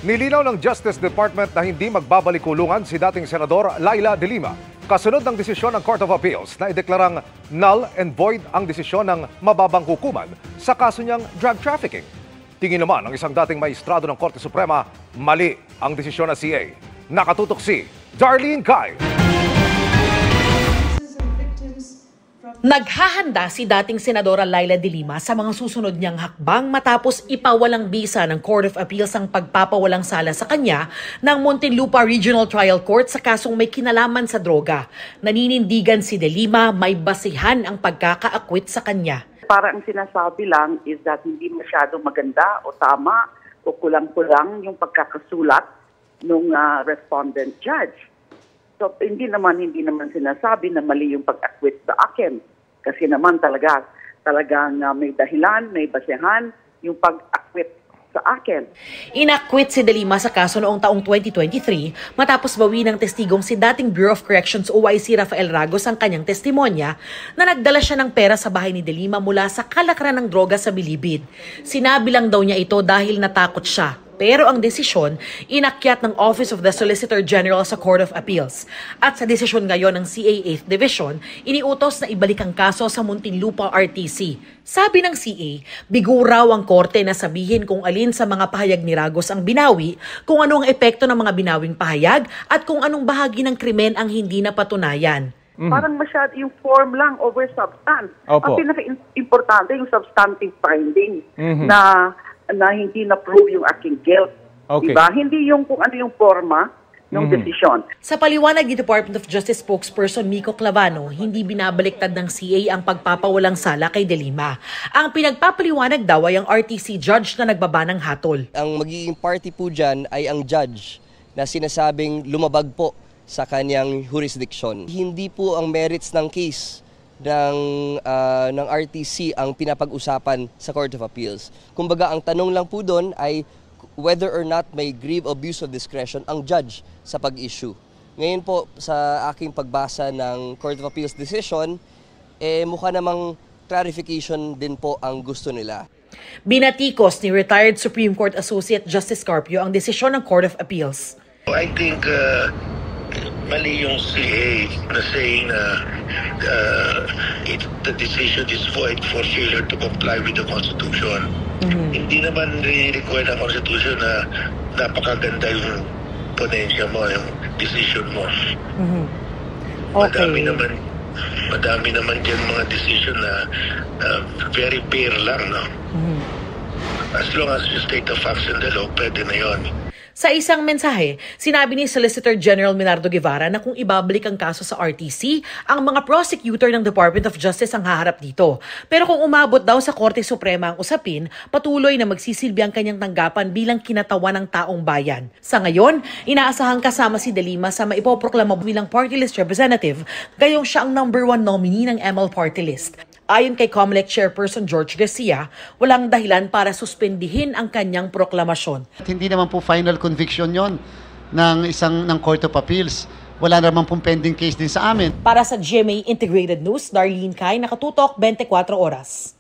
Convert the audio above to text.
Nilinaw ng Justice Department na hindi magbabalik kulungan si dating Senador Laila De Lima kasunod ng desisyon ng Court of Appeals na ideklarang null and void ang desisyon ng mababang hukuman sa kaso niyang drug trafficking. Tingin naman ng isang dating maestrado ng Korte Suprema, mali ang desisyon ng CA. Nakatutok si Darlene Cai. Naghahanda si dating Senadora Laila De Lima sa mga susunod niyang hakbang matapos ipawalang bisa ng Court of Appeals ang pagpapawalang sala sa kanya ng Muntinlupa Regional Trial Court sa kasong may kinalaman sa droga. Naninindigan si De Lima may basihan ang pagkakaakwit sa kanya. Parang ang sinasabi lang is that hindi masyadong maganda o tama o kulang-kulang yung pagkakasulat ng respondent judge. So hindi naman sinasabi na mali yung pag-acquit sa akin. Kasi naman talagang may dahilan, may basehan yung pag-acquit sa akin. Inakwit si De Lima sa kaso noong taong 2023 matapos bawi ng testigong si dating Bureau of Corrections OIC Rafael Ragos ang kanyang testimonya na nagdala siya ng pera sa bahay ni De Lima mula sa kalakaran ng droga sa Bilibid. Sinabi lang daw niya ito dahil natakot siya. Pero ang desisyon, inakyat ng Office of the Solicitor General sa Court of Appeals. At sa desisyon ngayon ng CA 8th Division, iniutos na ibalik ang kaso sa Muntinlupa RTC. Sabi ng CA, bigo raw ang korte na sabihin kung alin sa mga pahayag ni Ragos ang binawi, kung ano ang epekto ng mga binawing pahayag, at kung anong bahagi ng krimen ang hindi napatunayan. Parang masyado yung form lang over substance. Opo. Ang pinaka-importante yung substantive finding na hindi na-prove yung aking guilt. Okay. Diba? Hindi yung kung ano yung forma ng desisyon. Sa paliwanag ni Department of Justice spokesperson Miko Clavano, hindi binabaliktad ng CA ang pagpapawalang sala kay De Lima. Ang pinagpapaliwanag daw ay ang RTC judge na nagbaba ng hatol. Ang magiging party po dyan ay ang judge na sinasabing lumabag po sa kanyang jurisdiction. Hindi po ang merits ng case ng RTC ang pinapag-usapan sa Court of Appeals. Kumbaga, ang tanong lang po doon ay whether or not may grave abuse of discretion ang judge sa pag-issue. Ngayon po, sa aking pagbasa ng Court of Appeals decision, mukha namang clarification din po ang gusto nila. Binatikos ni retired Supreme Court Associate Justice Carpio ang desisyon ng Court of Appeals. I think mali yung CA na saying na the decision is void for failure to comply with the Constitution. Hindi naman require ng Constitution na napakaganda yung ponensya mo, yung decision mo. Okay. Madami naman dyan mga decision na very fair lang, no? As long as you state the facts in the law, pwede na yun. Sa isang mensahe, sinabi ni Solicitor General Minardo Guevara na kung ibabalik ang kaso sa RTC, ang mga prosecutor ng Department of Justice ang haharap dito. Pero kung umabot daw sa Korte Suprema ang usapin, patuloy na magsisilbi ang kanyang tanggapan bilang kinatawan ng taong bayan. Sa ngayon, inaasahang kasama si De Lima sa maipoproklama bilang party list representative, gayong siya ang #1 nominee ng ML party list. Ayon kay COMELEC Chairperson George Garcia, walang dahilan para suspendihin ang kanyang proklamasyon. Hindi naman po final conviction yon ng Court of Appeals. Wala naman pong pending case din sa amin. Para sa GMA Integrated News, Darlene Cai, nakatutok 24 oras.